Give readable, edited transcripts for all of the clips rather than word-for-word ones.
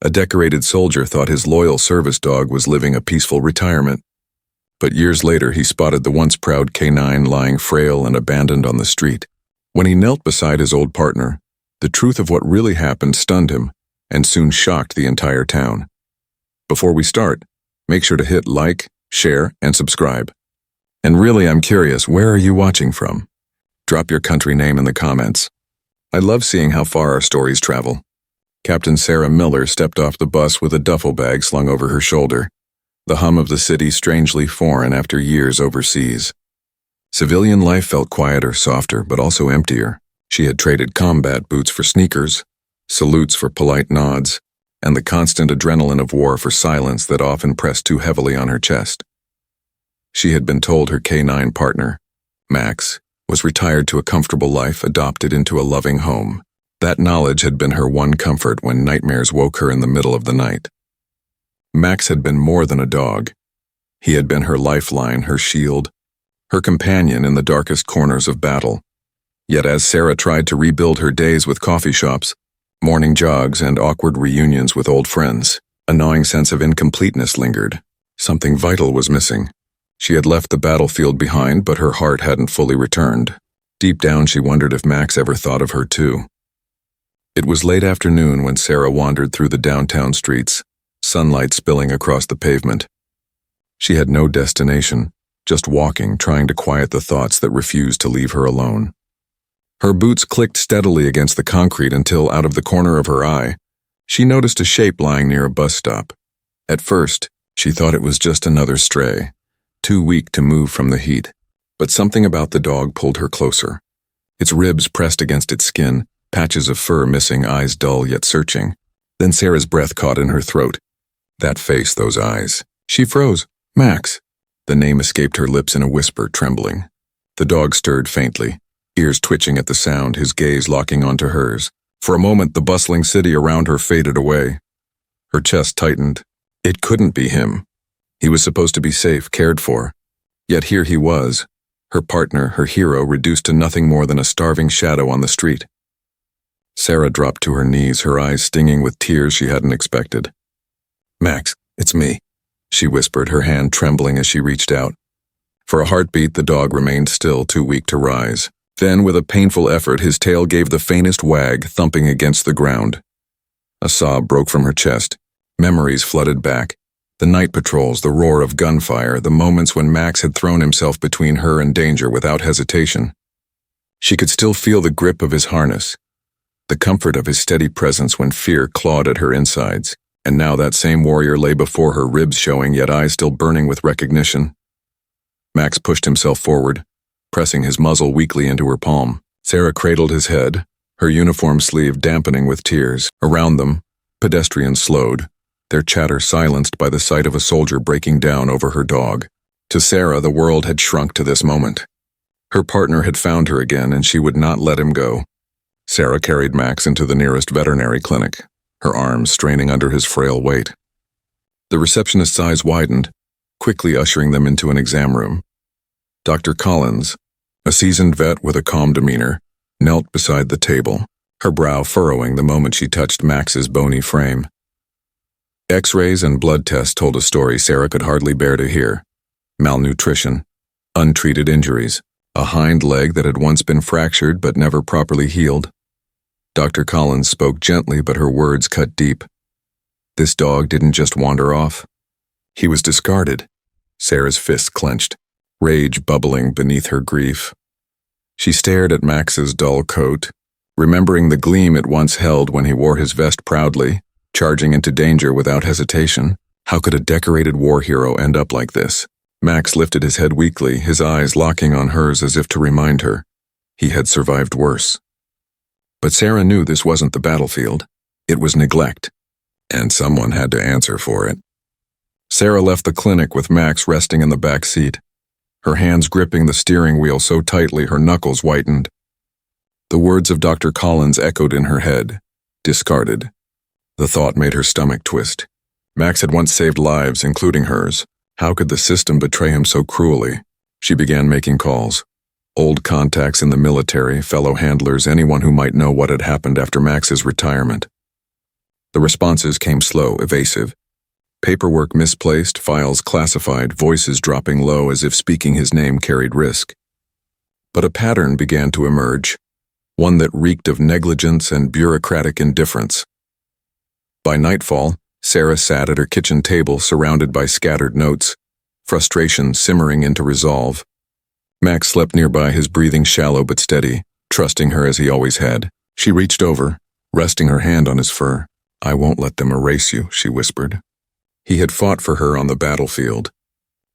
A decorated soldier thought his loyal service dog was living a peaceful retirement. But years later, he spotted the once proud canine lying frail and abandoned on the street. When he knelt beside his old partner, the truth of what really happened stunned him and soon shocked the entire town. Before we start, make sure to hit like, share, and subscribe. And really, I'm curious, where are you watching from? Drop your country name in the comments. I love seeing how far our stories travel. Captain Sarah Miller stepped off the bus with a duffel bag slung over her shoulder, the hum of the city strangely foreign after years overseas. Civilian life felt quieter, softer, but also emptier. She had traded combat boots for sneakers, salutes for polite nods, and the constant adrenaline of war for silence that often pressed too heavily on her chest. She had been told her K9 partner, Max, was retired to a comfortable life, adopted into a loving home. That knowledge had been her one comfort when nightmares woke her in the middle of the night. Max had been more than a dog. He had been her lifeline, her shield, her companion in the darkest corners of battle. Yet as Sarah tried to rebuild her days with coffee shops, morning jogs, and awkward reunions with old friends, a gnawing sense of incompleteness lingered. Something vital was missing. She had left the battlefield behind, but her heart hadn't fully returned. Deep down, she wondered if Max ever thought of her too. It was late afternoon when Sarah wandered through the downtown streets, sunlight spilling across the pavement. She had no destination, just walking, trying to quiet the thoughts that refused to leave her alone. Her boots clicked steadily against the concrete until, out of the corner of her eye, she noticed a shape lying near a bus stop. At first, she thought it was just another stray, too weak to move from the heat. But something about the dog pulled her closer. Its ribs pressed against its skin, patches of fur missing, eyes dull yet searching. Then Sarah's breath caught in her throat. That face, those eyes. She froze. Max. The name escaped her lips in a whisper, trembling. The dog stirred faintly, ears twitching at the sound, his gaze locking onto hers. For a moment, the bustling city around her faded away. Her chest tightened. It couldn't be him. He was supposed to be safe, cared for. Yet here he was, her partner, her hero, reduced to nothing more than a starving shadow on the street. Sarah dropped to her knees, her eyes stinging with tears she hadn't expected. Max, it's me, she whispered, her hand trembling as she reached out. For a heartbeat, the dog remained still, too weak to rise. Then, with a painful effort, his tail gave the faintest wag, thumping against the ground. A sob broke from her chest. Memories flooded back. The night patrols, the roar of gunfire, the moments when Max had thrown himself between her and danger without hesitation. She could still feel the grip of his harness, the comfort of his steady presence when fear clawed at her insides, and now that same warrior lay before her, ribs showing yet eyes still burning with recognition. Max pushed himself forward, pressing his muzzle weakly into her palm. Sarah cradled his head, her uniform sleeve dampening with tears. Around them, pedestrians slowed, their chatter silenced by the sight of a soldier breaking down over her dog. To Sarah, the world had shrunk to this moment. Her partner had found her again, and she would not let him go. Sarah carried Max into the nearest veterinary clinic, her arms straining under his frail weight. The receptionist's eyes widened, quickly ushering them into an exam room. Dr. Collins, a seasoned vet with a calm demeanor, knelt beside the table, her brow furrowing the moment she touched Max's bony frame. X-rays and blood tests told a story Sarah could hardly bear to hear. Malnutrition, untreated injuries, a hind leg that had once been fractured but never properly healed. Dr. Collins spoke gently, but her words cut deep. This dog didn't just wander off. He was discarded. Sarah's fists clenched, rage bubbling beneath her grief. She stared at Max's dull coat, remembering the gleam it once held when he wore his vest proudly, charging into danger without hesitation. How could a decorated war hero end up like this? Max lifted his head weakly, his eyes locking on hers as if to remind her. He had survived worse. But Sarah knew this wasn't the battlefield. It was neglect, and someone had to answer for it. Sarah left the clinic with Max resting in the back seat, her hands gripping the steering wheel so tightly her knuckles whitened. The words of Dr. Collins echoed in her head, discarded. The thought made her stomach twist. Max had once saved lives, including hers. How could the system betray him so cruelly? She began making calls. Old contacts in the military, fellow handlers, anyone who might know what had happened after Max's retirement. The responses came slow, evasive. Paperwork misplaced, files classified, voices dropping low as if speaking his name carried risk. But a pattern began to emerge, one that reeked of negligence and bureaucratic indifference. By nightfall, Sarah sat at her kitchen table surrounded by scattered notes, frustration simmering into resolve. Max slept nearby, his breathing shallow but steady, trusting her as he always had. She reached over, resting her hand on his fur. "I won't let them erase you," she whispered. He had fought for her on the battlefield.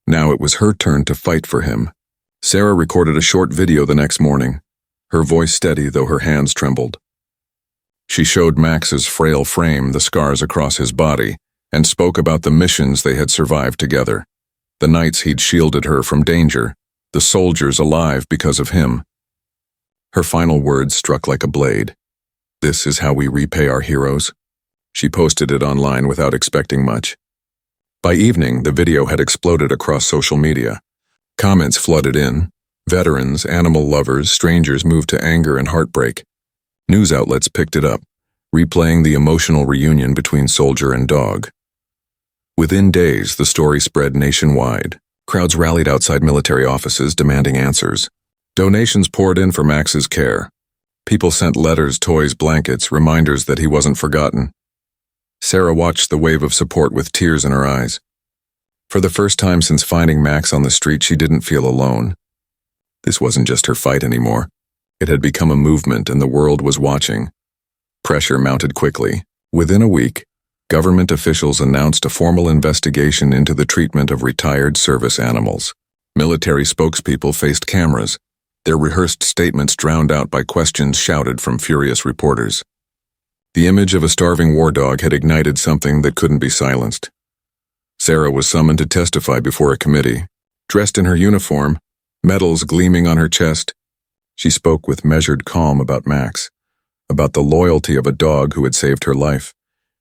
Now it was her turn to fight for him. Sarah recorded a short video the next morning, her voice steady though her hands trembled. She showed Max's frail frame, the scars across his body, and spoke about the missions they had survived together, the nights he'd shielded her from danger, the soldiers alive because of him. Her final words struck like a blade. "This is how we repay our heroes." She posted it online without expecting much. By evening, the video had exploded across social media. Comments flooded in. Veterans, animal lovers, strangers moved to anger and heartbreak. News outlets picked it up, replaying the emotional reunion between soldier and dog. Within days, the story spread nationwide. Crowds rallied outside military offices demanding answers. Donations poured in for Max's care. People sent letters, toys, blankets, reminders that he wasn't forgotten. Sarah watched the wave of support with tears in her eyes. For the first time since finding Max on the street, she didn't feel alone. This wasn't just her fight anymore. It had become a movement, and the world was watching. Pressure mounted quickly. Within a week, government officials announced a formal investigation into the treatment of retired service animals. Military spokespeople faced cameras, their rehearsed statements drowned out by questions shouted from furious reporters. The image of a starving war dog had ignited something that couldn't be silenced. Sarah was summoned to testify before a committee. Dressed in her uniform, medals gleaming on her chest, she spoke with measured calm about Max, about the loyalty of a dog who had saved her life,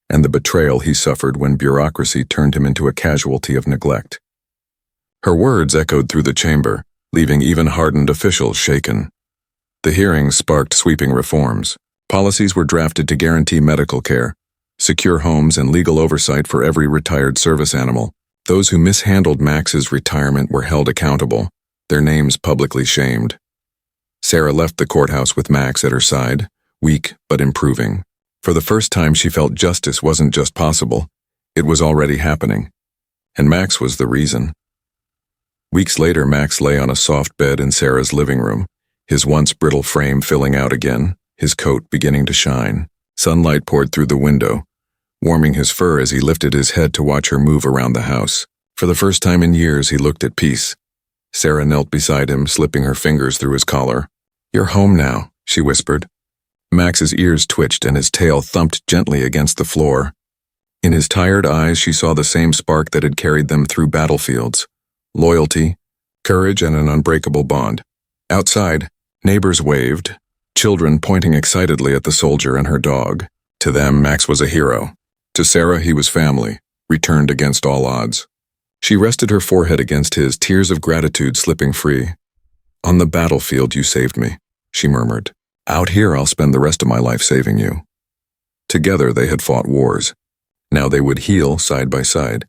and the betrayal he suffered when bureaucracy turned him into a casualty of neglect. Her words echoed through the chamber, leaving even hardened officials shaken. The hearings sparked sweeping reforms. Policies were drafted to guarantee medical care, secure homes, and legal oversight for every retired service animal. Those who mishandled Max's retirement were held accountable, their names publicly shamed. Sarah left the courthouse with Max at her side, weak but improving. For the first time, she felt justice wasn't just possible, it was already happening. And Max was the reason. Weeks later, Max lay on a soft bed in Sarah's living room, his once brittle frame filling out again, his coat beginning to shine. Sunlight poured through the window, warming his fur as he lifted his head to watch her move around the house. For the first time in years, he looked at peace. Sarah knelt beside him, slipping her fingers through his collar. "You're home now," she whispered. Max's ears twitched and his tail thumped gently against the floor. In his tired eyes, she saw the same spark that had carried them through battlefields. Loyalty, courage, and an unbreakable bond. Outside, neighbors waved, children pointing excitedly at the soldier and her dog. To them, Max was a hero. To Sarah, he was family, returned against all odds. She rested her forehead against his, tears of gratitude slipping free. "On the battlefield, you saved me," she murmured. "Out here, I'll spend the rest of my life saving you." Together, they had fought wars. Now they would heal side by side.